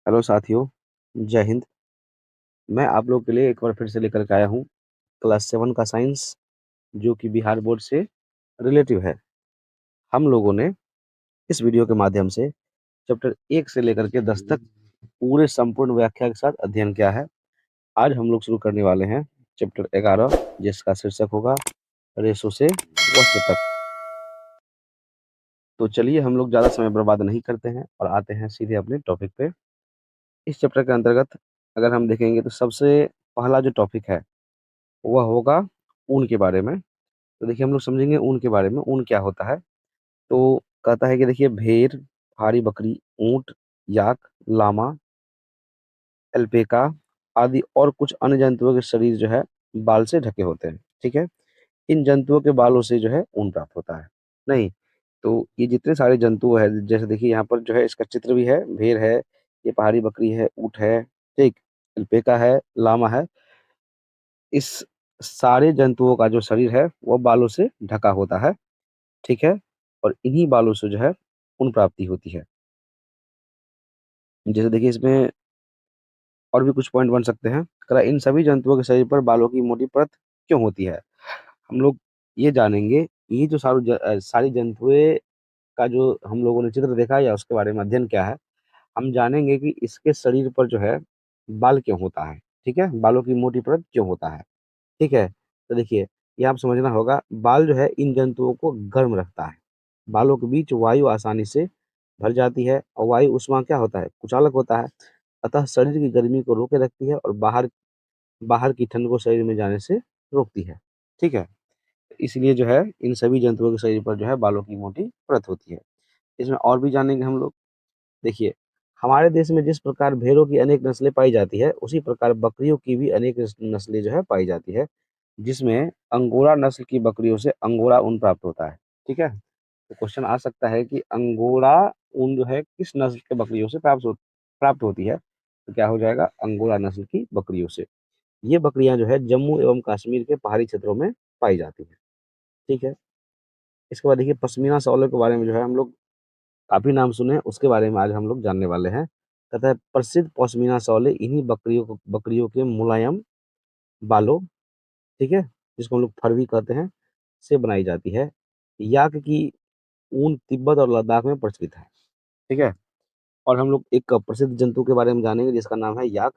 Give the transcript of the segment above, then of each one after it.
Hello साथियों, जय हिंद। मैं आप लोग के लिए एक बार फिर से लेकर के आया हूँ क्लास 7 का साइंस, जो कि बिहार बोर्ड से रिलेटिव है। हम लोगों ने इस वीडियो के माध्यम से चैप्टर 1 से लेकर के 10 तक पूरे संपूर्ण व्याख्या के साथ अध्ययन किया है। आज हम लोग शुरू करने वाले हैं चैप्टर 11, जिसका शीर्षक होगा रेशों से वस्त्र तक। तो चलिए हम लोग ज़्यादा समय बर्बाद नहीं करते हैं और आते हैं सीधे अपने टॉपिक पे। इस चैप्टर के अंतर्गत अगर हम देखेंगे तो सबसे पहला जो टॉपिक है वह होगा ऊन के बारे में। तो देखिए हम लोग समझेंगे ऊन के बारे में, ऊन क्या होता है। तो कहता है कि देखिए भेड़, पहाड़ी बकरी, ऊंट, याक, लामा, अल्पेका आदि और कुछ अन्य जंतुओं के शरीर जो है बाल से ढके होते हैं। ठीक है, इन जंतुओं के बालों से जो है ऊन प्राप्त होता है। नहीं, तो ये जितने सारे जंतु है, जैसे देखिए यहाँ पर जो है इसका चित्र भी है, भेड़ है, ये पहाड़ी बकरी है, ऊंट है, ठीक, अल्पेका है, लामा है। इस सारे जंतुओं का जो शरीर है वो बालों से ढका होता है। ठीक है, और इन्हीं बालों से जो है ऊन प्राप्ति होती है। जैसे देखिए इसमें और भी कुछ पॉइंट बन सकते हैं। कह इन सभी जंतुओं के शरीर पर बालों की मोटी परत क्यों होती है। हम लोग ये जानेंगे, ये जो सारी जंतुएं का जो हम लोगों ने चित्र देखा या उसके बारे में अध्ययन क्या है, हम जानेंगे कि इसके शरीर पर जो है बाल क्यों होता है। ठीक है, बालों की मोटी परत क्यों होता है। ठीक है, तो देखिए ये आप समझना होगा, बाल जो है इन जंतुओं को गर्म रखता है। बालों के बीच वायु आसानी से भर जाती है और वायु उष्मा क्या होता है, कुचालक होता है। अतः शरीर की गर्मी को रोके रखती है और बाहर बाहर की ठंड को शरीर में जाने से रोकती है। ठीक है, इसलिए जो है इन सभी जंतुओं के शरीर पर जो है बालों की मोटी परत होती है। इसमें और भी जानेंगे हम लोग। देखिए, हमारे देश में जिस प्रकार भेड़ों की अनेक नस्लें पाई जाती है, उसी प्रकार बकरियों की भी अनेक नस्लें जो है पाई जाती है, जिसमें अंगोरा नस्ल की बकरियों से अंगोरा ऊन प्राप्त होता है। ठीक है, तो क्वेश्चन आ सकता है कि अंगोरा ऊन जो है किस नस्ल के बकरियों से प्राप्त होती है। तो क्या हो जाएगा, अंगोरा नस्ल की बकरियों से। ये बकरियां जो है जम्मू एवं कश्मीर के पहाड़ी क्षेत्रों में पाई जाती है। ठीक है, इसके बाद देखिए पश्मीना शॉलों के बारे में जो है हम लोग काफी नाम सुने हैं, उसके बारे में आज हम लोग जानने वाले हैं। कहता है प्रसिद्ध पश्मीना शॉलें इन्हीं बकरियों के मुलायम बालों, ठीक है, जिसको हम लोग फर भी कहते हैं, से बनाई जाती है। याक की ऊन तिब्बत और लद्दाख में प्रचलित है। ठीक है, और हम लोग एक प्रसिद्ध जंतु के बारे में जानेंगे जिसका नाम है याक।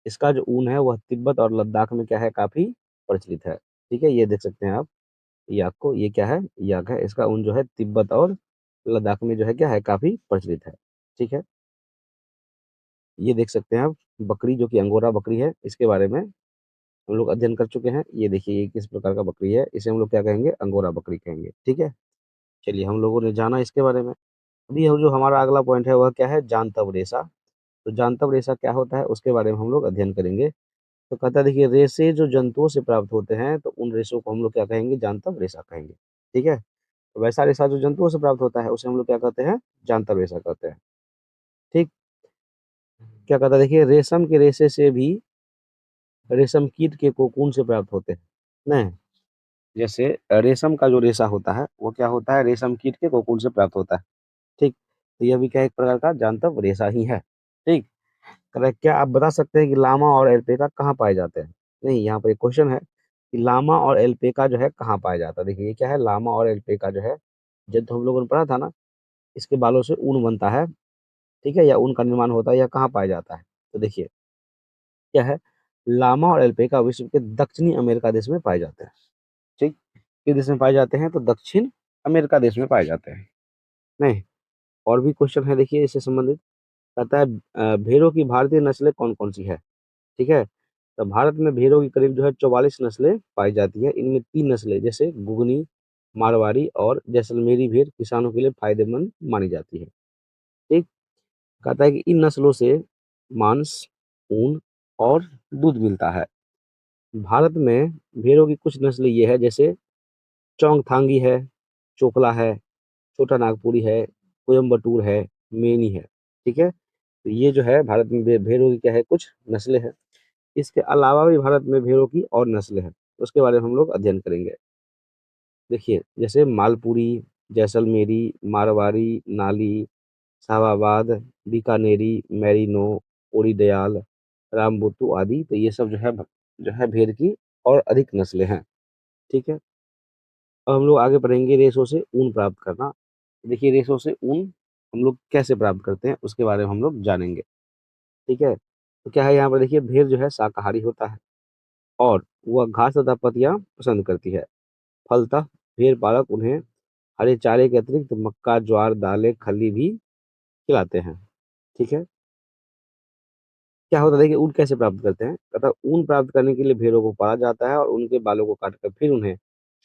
इसका जो ऊन है वह तिब्बत और लद्दाख में क्या है, काफी प्रचलित है। ठीक है, ये देख सकते हैं आप याक को, ये क्या है, याक है। इसका ऊन जो है तिब्बत और लद्दाख में जो है क्या है, काफी प्रचलित है। ठीक है, ये देख सकते हैं आप बकरी जो कि अंगोरा बकरी है, इसके बारे में हम लोग अध्ययन कर चुके हैं। ये देखिए ये किस प्रकार का बकरी है, इसे हम लोग क्या कहेंगे, अंगोरा बकरी कहेंगे। ठीक है, चलिए हम लोगों ने जाना इसके बारे में। अभी हम जो हमारा अगला पॉइंट है वह क्या है, जानतब रेशा। तो जानतब रेशा क्या होता है उसके बारे में हम लोग अध्ययन करेंगे। तो कहता है देखिए रेशे जो जंतुओं से प्राप्त होते हैं तो उन रेशों को हम लोग क्या कहेंगे, जानतब रेशा कहेंगे। ठीक है, तो वैसा रेशा जो जंतुओं से प्राप्त होता है उसे हम लोग क्या कहते हैं, जानतब रेशा कहते हैं। ठीक, क्या कहता है देखिए रेशम के रेशे से भी रेशम कीट के कोकून से प्राप्त होते हैं। नहीं, जैसे रेशम का जो रेशा होता है वो क्या होता है, रेशम कीट के कोकून से प्राप्त होता है। ठीक, तो यह भी क्या एक प्रकार का जानतब रेशा ही है। ठीक, कह रहा है, क्या आप बता सकते हैं कि लामा और एल्पेका कहाँ पाए जाते हैं। नहीं, यहाँ पर एक क्वेश्चन है कि लामा और एल्पेका जो है कहाँ पाया जाता है। देखिए ये क्या है, लामा और एल्पेका जो है, जब तो हम लोगों ने पढ़ा था ना, इसके बालों से ऊन बनता है। ठीक है, या ऊन का निर्माण होता है या कहाँ पाया जाता है। तो देखिए क्या है, लामा और एल्पेका विश्व के दक्षिणी अमेरिका देश में पाए जाते हैं। ठीक, किस देश में पाए जाते हैं, तो दक्षिण अमेरिका देश में पाए जाते हैं। नहीं, और भी क्वेश्चन है देखिए इससे संबंधित। कहता है भेड़ों की भारतीय नस्लें कौन कौन सी है। ठीक है, तो भारत में भेड़ों की करीब जो है 44 नस्लें पाई जाती है। इनमें 3 नस्लें जैसे गुगनी, मारवाड़ी और जैसलमेरी भेड़ किसानों के लिए फायदेमंद मानी जाती है। ठीक, कहता है कि इन नस्लों से मांस, ऊन और दूध मिलता है। भारत में भेड़ों की कुछ नस्लें ये है, जैसे चौंगथांगी है, चोकला है, छोटा नागपुरी है, कोयम्बटूर है, मेनी है। ठीक है, तो ये जो है भारत में भेड़ों की क्या है, कुछ नस्लें हैं। इसके अलावा भी भारत में भेड़ों की और नस्लें हैं, उसके बारे में हम लोग अध्ययन करेंगे। देखिए जैसे मालपुरी, जैसलमेरी, मारवाड़ी, नाली, शाहाबाद, बीकानेरी, मैरिनो, ओरिडयाल, रामबुतु आदि, तो ये सब जो है भेड़ की और अधिक नस्लें हैं। ठीक है? अब हम लोग आगे बढ़ेंगे रेशों से ऊन प्राप्त करना। देखिए रेशों से ऊन हम लोग कैसे प्राप्त करते हैं उसके बारे में हम लोग जानेंगे। ठीक है? तो क्या है यहाँ पर देखिए भेड़ जो है शाकाहारी होता है और वह घास तथा पत्तियाँ पसंद करती है। फलतः भेड़ पालक उन्हें हरे चारे के अतिरिक्त मक्का, ज्वार, दालें, खल्ली भी खिलाते हैं। ठीक है? क्या होता है देखिए ऊन कैसे प्राप्त करते हैं? तथा ऊन प्राप्त करने के लिए भेड़ों को पाला जाता है और उनके बालों को काटकर फिर उन्हें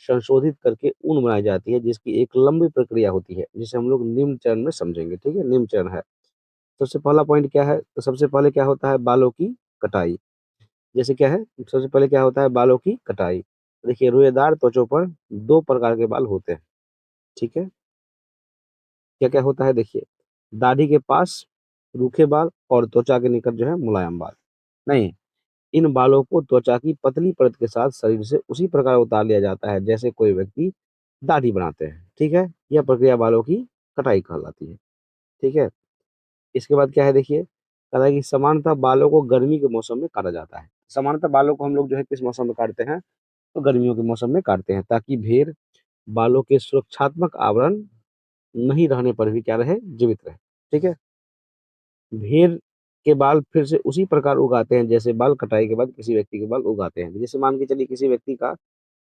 संशोधित करके ऊन बनाई जाती है, जिसकी एक लंबी प्रक्रिया होती है, जिसे हम लोग निम्न चरण में समझेंगे। ठीक है? निम्न चरण है। सबसे पहला पॉइंट क्या है? तो सबसे पहले क्या होता है बालों की कटाई। जैसे क्या है? सबसे पहले क्या होता है बालों की कटाई। देखिए रोएदार त्वचों पर 2 प्रकार के बाल होते हैं। ठीक है? क्या-क्या होता है देखिए, दाढ़ी के पास रूखे बाल और त्वचा के निकट जो है मुलायम बाल। नहीं, इन बालों को त्वचा की पतली परत के साथ शरीर से उसी प्रकार उतार लिया जाता है जैसे कोई व्यक्ति दाढ़ी बनाते हैं। ठीक है? यह प्रक्रिया बालों की कटाई कहलाती है। ठीक है? इसके बाद क्या है देखिए, कहा है कि सामान्यतः बालों को गर्मी के मौसम में काटा जाता है। सामान्यतः बालों को हम लोग जो है किस मौसम में काटते हैं? तो गर्मियों के मौसम में काटते हैं ताकि भेड़ बालों के सुरक्षात्मक आवरण नहीं रहने पर भी क्या रहे? जीवित रहे। ठीक है? भेड़ के बाल फिर से उसी प्रकार उगाते हैं जैसे बाल कटाई के बाद किसी व्यक्ति के बाल उगाते हैं। जैसे मान के चलिए किसी व्यक्ति का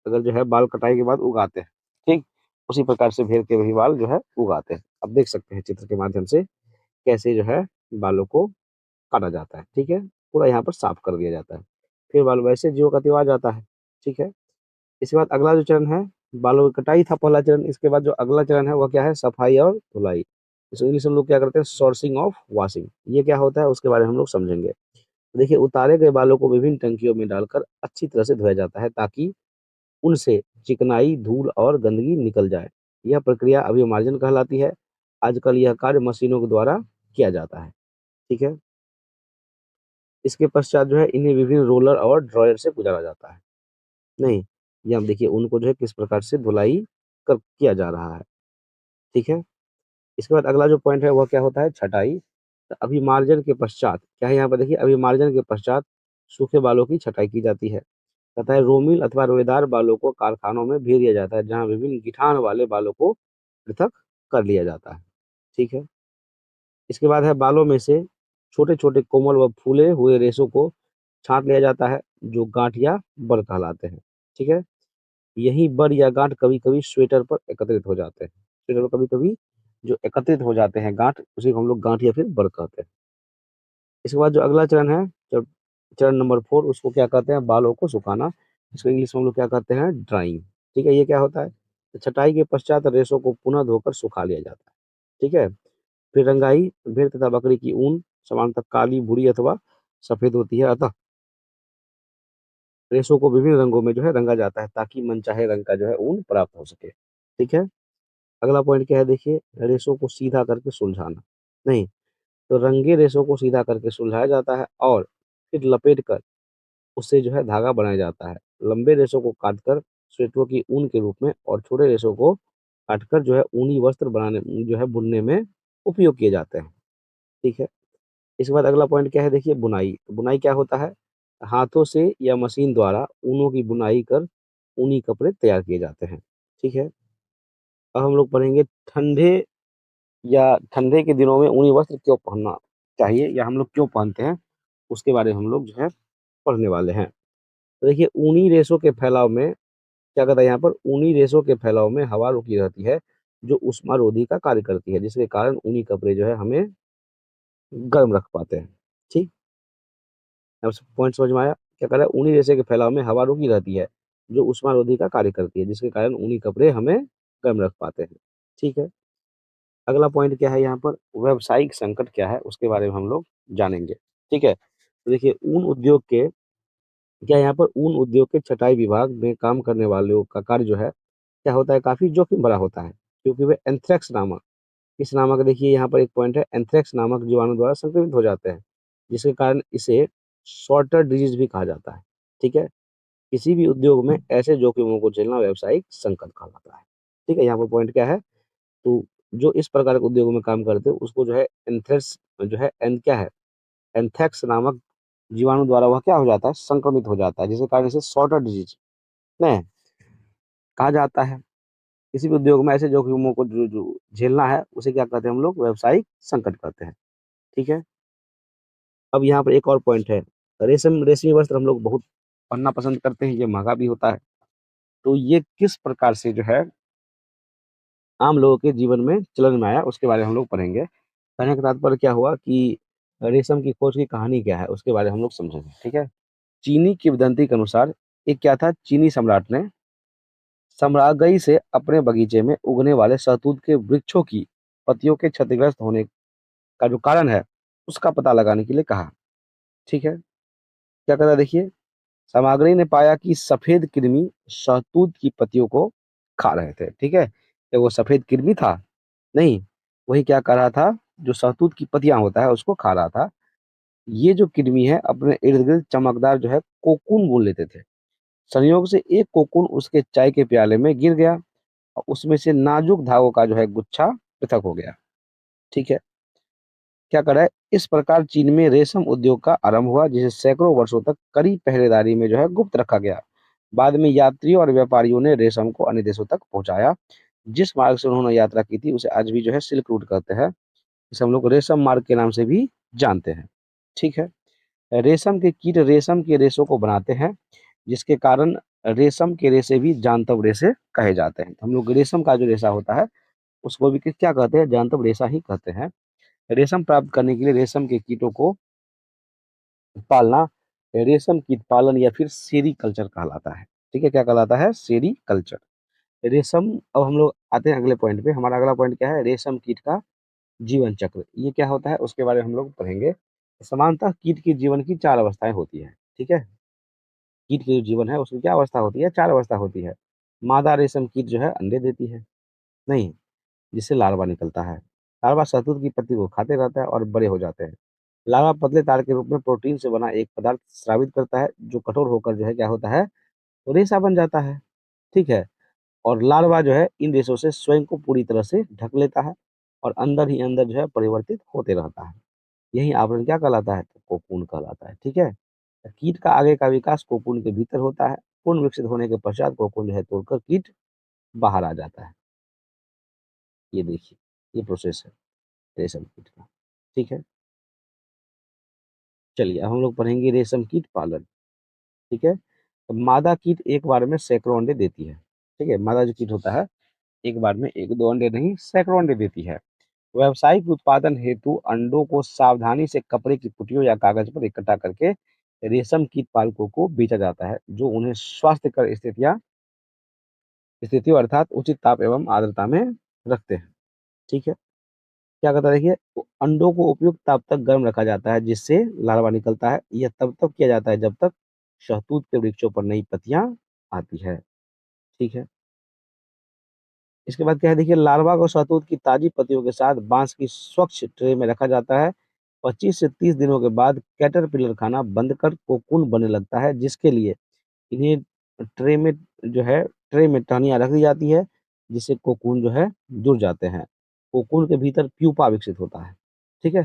अगर जो है बाल कटाई के बाद उगाते हैं, ठीक? उसी प्रकार से भेड़ के भी बाल जो है उगाते हैं। आप देख सकते हैं चित्र के माध्यम से कैसे जो है बालों को काटा जाता है, ठीक है? पूरा यहाँ पर साफ कर दिया जाता है। फिर बाल वैसे ज्यों का त्यों आ जाता है, ठीक है? इसके बाद अगला जो चरण है, बालों की कटाई था पहला चरण, इसके बाद जो अगला चरण है, वह क्या है? सफाई और धुलाई। इसे इंग्लिश में हम लोग क्या करते हैं? Sourcing of washing. ये क्या होता है? उसके बारे में हम लोग समझेंगे। देखिए, उतारे गए बालों को विभिन्न टंकियों में डालकर अच्छी तरह से धोया जाता है, ताकि उनसे चिकनाई, धूल और गंदगी निकल जाए। यह प्रक्रिया अभिमार्जन कहलाती है। आजकल यह कार्य मशीनों के द्वारा किया जाता है, ठीक है? इसके पश्चात जो है, इन्हें विभिन्न रोलर और ड्रायर से गुजारा जाता है। नहीं, ये आप देखिए उनको जो है किस प्रकार से धुलाई कर किया जा रहा है, ठीक है? इसके बाद अगला जो पॉइंट है वह क्या होता है? छँटाई। तो अभिमार्जन के पश्चात क्या है यहाँ पर देखिए अभिमार्जन के पश्चात सूखे बालों की छँटाई की जाती है तथा रोमिल अथवा रोएदार बालों को कारखानों में भेज दिया जाता है, जहाँ विभिन्न गिठान वाले बालों को पृथक कर लिया जाता है, ठीक है? इसके बाद है बालों में से छोटे-छोटे कोमल व फूले हुए रेशों को छाँट लिया जाता है, जो गाँठ या बर कहलाते हैं, ठीक है? यही बर या गाँठ कभी-कभी स्वेटर पर एकत्रित हो जाते हैं। स्वेटर पर कभी-कभी जो एकत्रित हो जाते हैं गाँठ, उसी को हम लोग गाँठ या फिर बर कहते हैं। इसके बाद जो अगला चरण है, जब चरण नंबर 4 उसको क्या कहते हैं? बालों को सुखाना। इसको इंग्लिश में हम लोग क्या कहते हैं? ड्राइंग। ठीक है, ये क्या होता है? तो छँटाई के पश्चात रेशों को पुनः धोकर सुखा लिया जाता है। ठीक है? फिर रंगाई, भेड़ तथा बकरी की ऊन सामान्यतः काली, भूरी अथवा सफ़ेद होती है, अतः रेशों को विभिन्न रंगों में जो है रंगा जाता है ताकि मनचाहे रंग का जो है ऊन प्राप्त हो सके। ठीक है? अगला पॉइंट क्या है देखिए, रेशों को सीधा करके सुलझाना। नहीं, तो रंगे रेशों को सीधा करके सुलझाया जाता है और फिर लपेट कर उससे जो है धागा बनाया जाता है। लंबे रेशों को काटकर स्वेटरों की ऊन के रूप में और छोटे रेशों को काटकर जो है ऊनी वस्त्र बनाने जो है बुनने में उपयोग किए जाते हैं। ठीक है? इसके बाद अगला पॉइंट क्या है देखिए बुनाई। तो बुनाई क्या होता है? हाथों से या मशीन द्वारा ऊनों की बुनाई कर ऊनी कपड़े तैयार किए जाते हैं। ठीक है? अब हम लोग पढ़ेंगे ठंडे के दिनों में ऊनी वस्त्र क्यों पहनना चाहिए या हम लोग क्यों पहनते हैं, उसके बारे में हम लोग जो है पढ़ने वाले हैं। तो देखिए ऊनी रेशों के फैलाव में क्या कहता है यहाँ पर ऊनी रेशों के फैलाव में हवा रुकी रहती है, जो ऊष्मारोधी का कार्य करती है, जिसके कारण ऊनी कपड़े जो है हमें गर्म रख पाते हैं। ठीक? अब पॉइंट समझ में आया? क्या कह रहा है ऊनी रेशे के फैलाव में हवा रुकी रहती है, जो ऊष्मारोधी का कार्य करती है, जिसके कारण ऊनी कपड़े हमें गर्म रख पाते हैं। ठीक है? अगला पॉइंट क्या है यहाँ पर व्यावसायिक संकट क्या है उसके बारे में हम लोग जानेंगे। ठीक है? तो देखिए यहाँ पर ऊन उद्योग के छँटाई विभाग में काम करने वालों का कार्य जो है, क्या होता है काफ़ी जोखिम भरा होता है, क्योंकि वे एंथ्रेक्स नामक इस नामक देखिए यहाँ पर एक पॉइंट है एंथ्रेक्स नामक जीवाणु द्वारा संक्रमित हो जाते हैं, जिसके कारण इसे सॉर्टर डिजीज़ भी कहा जाता है। ठीक है? किसी भी उद्योग में ऐसे जोखिमों को झेलना व्यावसायिक संकट कहलाता है। ठीक है? यहाँ पर पॉइंट क्या है? तो जो इस प्रकार के उद्योगों में काम करते हैं उसको जो है एंथ्रेक्स जो है एन क्या है? एंथ्रेक्स नामक जीवाणु द्वारा वह क्या हो जाता है, संक्रमित हो जाता है, जिसके कारण इसे सॉर्टर डिजीज में कहा जाता है। किसी भी उद्योग में ऐसे जोखिमों को जो झेलना है उसे क्या कहते हैं हम लोग, व्यवसायिक संकट कहते हैं। ठीक है। अब यहाँ पर एक और पॉइंट है, रेशमी वस्त्र हम लोग बहुत पहनना पसंद करते हैं, ये महंगा भी होता है। तो ये किस प्रकार से जो है आम लोगों के जीवन में चलन में आया, उसके बारे में हम लोग पढ़ेंगे। कहने का तात्पर्य क्या हुआ कि रेशम की खोज की कहानी क्या है, उसके बारे में हम लोग समझेंगे। ठीक है। चीनी किंवदंती के अनुसार एक क्या था, चीनी सम्राट ने सम्रागई से अपने बगीचे में उगने वाले शहतूत के वृक्षों की पत्तियों के क्षतिग्रस्त होने का जो कारण है उसका पता लगाने के लिए कहा। ठीक है। क्या करा देखिए, सामग्री ने पाया कि सफेद कृमि शहतूत की पत्तियों को खा रहे थे। ठीक है। तो वो सफेद कृमि था नहीं, वही क्या कर रहा था, जो शहतूत की पत्तियां होता है उसको खा रहा था। ये जो कृमि है अपने इर्द गिर्द चमकदार जो है कोकून बुन लेते थे। संयोग से एक कोकून उसके चाय के प्याले में गिर गया और उसमें से नाजुक धागों का जो है गुच्छा पृथक हो गया। ठीक है। क्या करा है, इस प्रकार चीन में रेशम उद्योग का आरंभ हुआ, जिसे सैकड़ों वर्षों तक कड़ी पहरेदारी में जो है गुप्त रखा गया। बाद में यात्रियों और व्यापारियों ने रेशम को अन्य देशों तक पहुंचाया। जिस मार्ग से उन्होंने यात्रा की थी उसे आज भी जो है सिल्क रूट कहते हैं। इसे हम लोग रेशम मार्ग के नाम से भी जानते हैं। ठीक है। रेशम के कीट रेशम के रेशों को बनाते हैं, जिसके कारण रेशम के रेशे भी जांतव रेशे कहे जाते हैं। हम लोग रेशम का जो रेशा होता है उसको भी क्या कहते हैं, जांतव रेशा ही कहते हैं। रेशम प्राप्त करने के लिए रेशम के कीटों को पालना रेशम कीट पालन या फिर सेरी कल्चर कहलाता है। ठीक है। क्या कहलाता है, सेरी कल्चर। रेशम, अब हम लोग आते हैं अगले पॉइंट पे। हमारा अगला पॉइंट क्या है, रेशम कीट का जीवन चक्र। ये क्या होता है उसके बारे में हम लोग पढ़ेंगे। सामान्यतः कीट की जीवन की चार अवस्थाएं होती है। ठीक है। कीट की जो जीवन है उसकी क्या अवस्था होती है, चार अवस्था होती है। मादा रेशम कीट जो है अंडे देती है नहीं, जिससे लार्वा निकलता है। लार्वा शहतूत की पत्ती को खाते रहता है और बड़े हो जाते हैं। लार्वा पतले तार के रूप में प्रोटीन से बना एक पदार्थ स्रावित करता है, जो कठोर होकर जो है क्या होता है, रेशा बन जाता है। ठीक है। और लार्वा जो है इन रेशों से स्वयं को पूरी तरह से ढक लेता है और अंदर ही अंदर जो है परिवर्तित होते रहता है। यही आवरण क्या कहलाता है, कोकून कहलाता है। ठीक है। कीट का आगे का विकास कोकून के भीतर होता है। पूर्ण विकसित होने के पश्चात कोकून जो है तोड़कर कीट बाहर आ जाता है। ये देखिए, ये प्रोसेस है रेशम कीट का। ठीक है। चलिए अब हम लोग पढ़ेंगे रेशम कीट पालन। ठीक है। तो मादा कीट एक बार में सैकड़ों अंडे देती है। ठीक है। मादा जो कीट होता है एक बार में एक दो अंडे नहीं, सैकड़ों अंडे देती है। व्यावसायिक उत्पादन हेतु अंडों को सावधानी से कपड़े की पुटियों या कागज पर इकट्ठा करके रेशम कीट पालकों को बेचा जाता है, जो उन्हें स्वास्थ्यकर स्थितियों अर्थात उचित ताप एवं आर्द्रता में रखते हैं। ठीक है। क्या कहता है देखिए, तो अंडों को उपयुक्त ताप तक गर्म रखा जाता है, जिससे लार्वा निकलता है। यह तब तक किया जाता है जब तक शहतूत के वृक्षों पर नई पत्तियां आती है। ठीक है। इसके बाद क्या है देखिए, लार्वा को शहतूत की ताजी पत्तियों के साथ बांस की स्वच्छ ट्रे में रखा जाता है। 25 से 30 दिनों के बाद कैटरपिलर खाना बंद कर कोकून बनने लगता है, जिसके लिए इन्हें ट्रे में जो है ट्रे में टहनियाँ रख दी जाती है, जिससे कोकून जो है जुड़ जाते हैं। कोकून के भीतर प्यूपा विकसित होता है। ठीक है।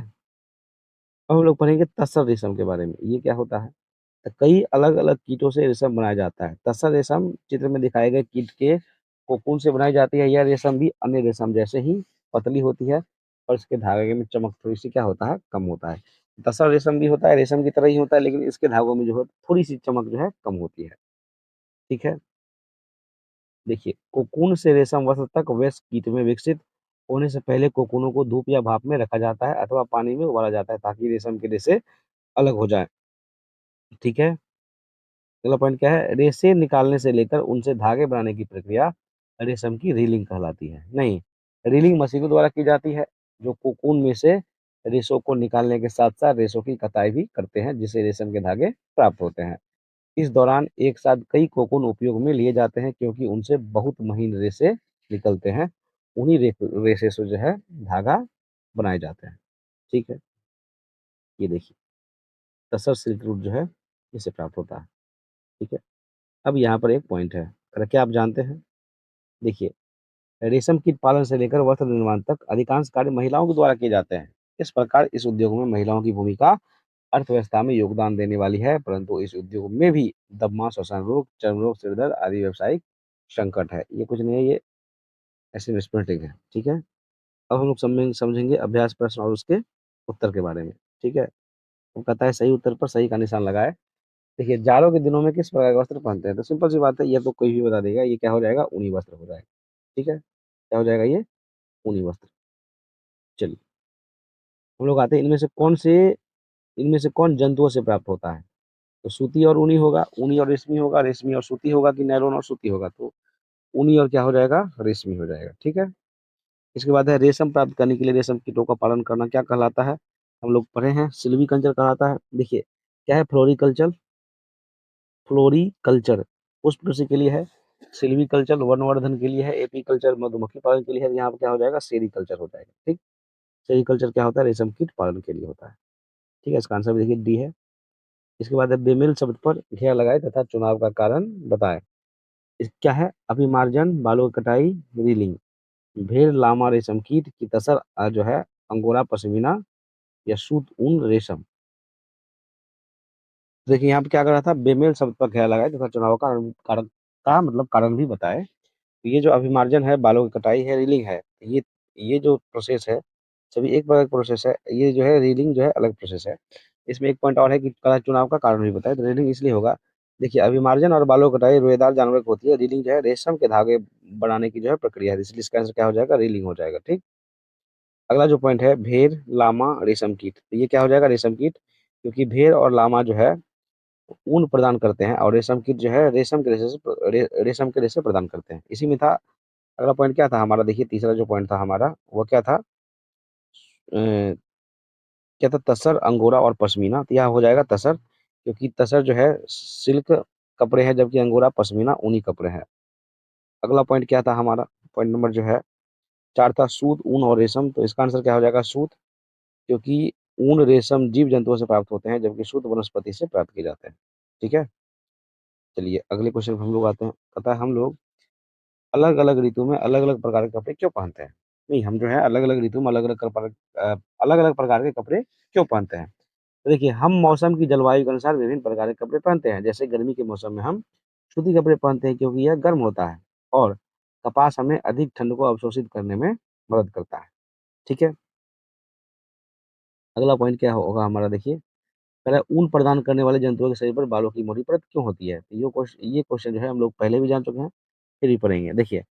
अब हम लोग पढ़ेंगे तसर रेशम के बारे में। ये क्या होता है, तो कई अलग अलग कीटों से रेशम बनाया जाता है। तसर रेशम चित्र में दिखाए गए कीट के कोकून से बनाई जाती है। यह रेशम भी अन्य रेशम जैसे ही पतली होती है और इसके धागे में चमक थोड़ी सी क्या होता है, कम होता है। तसर रेशम भी होता है, रेशम की तरह ही होता है, लेकिन इसके धागों में जो है थोड़ी सी चमक जो है कम होती है। ठीक है। देखिए, कोकून से रेशम वस्त्र तक वयस्क कीट में विकसित होने से पहले कोकूनों को धूप या भाप में रखा जाता है अथवा पानी में उबाला जाता है, ताकि रेशम के रेशे अलग हो जाए। ठीक है। अगला पॉइंट क्या है, रेशे निकालने से लेकर उनसे धागे बनाने की प्रक्रिया रेशम की रीलिंग कहलाती है नहीं, रीलिंग मशीनों द्वारा की जाती है, जो कोकून में से रेशों को निकालने के साथ साथ रेशों की कताई भी करते हैं, जिससे रेशम के धागे प्राप्त होते हैं। इस दौरान एक साथ कई कोकून उपयोग में लिए जाते हैं, क्योंकि उनसे बहुत महीन रेशे निकलते हैं। उन्हीं रेशे से जो है धागा बनाए जाते हैं। ठीक है। ये देखिए, तसर सिल्क रूट जो है इसे प्राप्त होता है। ठीक है। अब यहाँ पर एक पॉइंट है, क्या आप जानते हैं, देखिए, रेशम कीट पालन से लेकर वस्त्र निर्माण तक अधिकांश कार्य महिलाओं के द्वारा किए जाते हैं। इस प्रकार इस उद्योग में महिलाओं की भूमिका अर्थव्यवस्था में योगदान देने वाली है, परंतु इस उद्योग में भी दमा, श्वसन रोग, चर्म रोग, सिर दर्द आदि व्यावसायिक संकट है। ये कुछ नहीं है, ये ऐसे मिसप्रिंटिंग है, ठीक है? अब हम लोग समझेंगे अभ्यास प्रश्न और उसके उत्तर के बारे में, ठीक है? वो कहता है सही उत्तर पर सही का निशान लगाएँ। देखिए, जाड़ों के दिनों में किस प्रकार के वस्त्र पहनते हैं? तो सिंपल सी बात है, ये तो कोई भी बता देगा, ये क्या हो जाएगा? ऊनी वस्त्र हो जाएगा, ठीक है? क्या हो जाएगा ये? ऊनी वस्त्र। चलिए, हम लोग आते हैं इनमें से कौन जंतुओं से प्राप्त होता है? तो सूती और ऊनी होगा, ऊनी और रेशमी और सूती होगा कि नायलॉन और सूती होगा? तो ऊनी और क्या हो जाएगा? रेशमी हो जाएगा, ठीक है? इसके बाद है रेशम प्राप्त करने के लिए रेशम कीटों का पालन करना क्या कहलाता है? हम लोग पढ़े हैं सिल्वीकल्चर कहलाता है। देखिए, क्या है फ्लोरीकल्चर? फ्लोरीकल्चर पुष्प कृषि के लिए है, सिल्वीकल्चर वर्णवर्धन के लिए है, एपीकल्चर मधुमक्खी पालन के लिए है, यहाँ पे क्या हो जाएगा? सेरीकल्चर हो जाएगा, ठीक? सेरीकल्चर क्या होता है? रेशम कीट पालन के लिए होता है, ठीक है? इसका आंसर भी देखिए डी है। इसके बाद है बेमेल शब्द पर घेरा लगाए तथा चुनाव का कारण बताएं। क्या है? अभिमार्जन, बालों की कटाई, रीलिंग, भेड़, लामा, रेशम कीट की तसर, जो है अंगोरा पश्मीना या सूत ऊन रेशम। देखिए यहाँ पे क्या कर रहा था? बेमेल शब्द पर घेरा लगाए तथा चुनाव का कारण का मतलब कारण भी बताए। ये जो अभिमार्जन है, बालों की कटाई है, रीलिंग है, ये जो प्रोसेस है, सभी एक प्रकार का प्रोसेस है। ये जो है रीलिंग जो है अलग प्रोसेस है। इसमें एक पॉइंट और है कि कला चुनाव का कारण भी बताए, तो रीलिंग इसलिए होगा। देखिए, अभिमार्जन और बालों की कटाई रोएदार जानवर की होती है, रीलिंग जो है रेशम के धागे बनाने की जो है प्रक्रिया है, इसलिए इसका आंसर क्या हो जाएगा? रीलिंग हो जाएगा, ठीक? अगला जो पॉइंट है भेड़, लामा, रेशम कीट, तो ये क्या हो जाएगा? रेशम कीट, क्योंकि भेड़ और लामा जो है ऊन प्रदान करते हैं और रेशम कीट जो है रेशम के रेशे प्रदान करते हैं, इसी में था। अगला पॉइंट क्या था हमारा? देखिए, तीसरा जो पॉइंट था हमारा वो क्या था? क्या था? तसर, अंगोरा और पश्मीना। तो यह हो जाएगा तसर, क्योंकि तसर जो है सिल्क कपड़े हैं, जबकि अंगोरा पश्मीना ऊनी कपड़े हैं। अगला पॉइंट क्या था हमारा? पॉइंट नंबर जो है 4 था सूत, ऊन और रेशम। तो इसका आंसर क्या हो जाएगा? सूत, क्योंकि ऊन रेशम जीव जंतुओं से प्राप्त होते हैं, जबकि सूत वनस्पति से प्राप्त किए जाते हैं, ठीक है? चलिए अगले क्वेश्चन पे हम लोग आते हैं। पता है हम लोग अलग अलग ऋतु में अलग अलग प्रकार के कपड़े क्यों पहनते हैं? नहीं, हम जो है अलग अलग ऋतु में अलग अलग प्रकार के कपड़े क्यों पहनते हैं? तो देखिए, हम मौसम की जलवायु के अनुसार विभिन्न प्रकार के कपड़े पहनते हैं। जैसे गर्मी के मौसम में हम सूती कपड़े पहनते हैं, क्योंकि यह गर्म होता है, और कपास हमें अधिक ठंड को अवशोषित करने में मदद करता है, ठीक है? अगला पॉइंट क्या होगा हमारा? देखिए, पहले ऊन प्रदान करने वाले जंतुओं के शरीर पर बालों की मोटी परत क्यों होती है? तो ये क्वेश्चन जो है हम लोग पहले भी जान चुके हैं, फिर भी पढ़ेंगे। देखिए,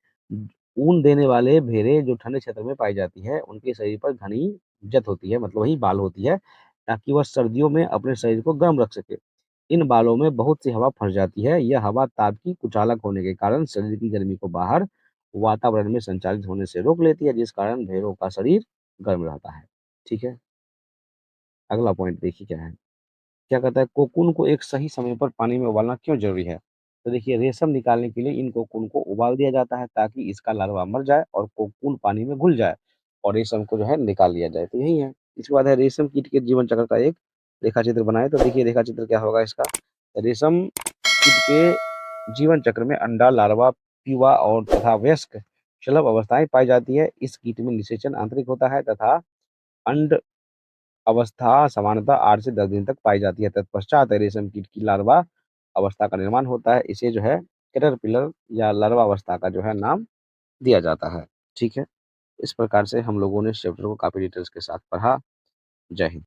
ऊन देने वाले भेड़ें जो ठंडे क्षेत्र में पाई जाती है, उनके शरीर पर घनी जत होती है, मतलब वही बाल होती है, ताकि वह सर्दियों में अपने शरीर को गर्म रख सके। इन बालों में बहुत सी हवा फँस जाती है। यह हवा ताप की कुचालक होने के कारण शरीर की गर्मी को बाहर वातावरण में संचारित होने से रोक लेती है, जिस कारण भेड़ों का शरीर गर्म रहता है। ठीक है? अगला पॉइंट देखिए क्या है? क्या कहता है? कोकून को एक सही समय पर पानी में उबालना क्यों ज़रूरी है? तो देखिए, रेशम निकालने के लिए इन कोकून को उबाल दिया जाता है, ताकि इसका लार्वा मर जाए और कोकून पानी में घुल जाए और रेशम को जो है निकाल लिया जाए। तो यही है। इसके बाद है रेशम कीट के जीवन चक्र का एक रेखाचित्र बनाएँ। तो देखिए रेखाचित्र क्या होगा इसका? रेशम कीट के जीवन चक्र में अंडा, लार्वा, प्यूपा और तथा वयस्क शलभ अवस्थाएँ पाई जाती है। इस कीट में निषेचन आंतरिक होता है तथा अंड अवस्था सामान्यतः 8 से 10 दिन तक पाई जाती है। तत्पश्चात रेशम कीट की लार्वा अवस्था का निर्माण होता है। इसे जो है कैटरपिलर या लार्वा अवस्था का जो है नाम दिया जाता है। ठीक है? इस प्रकार से हम लोगों ने इस चैप्टर को काफ़ी डिटेल्स के साथ पढ़ा। जय हिंद।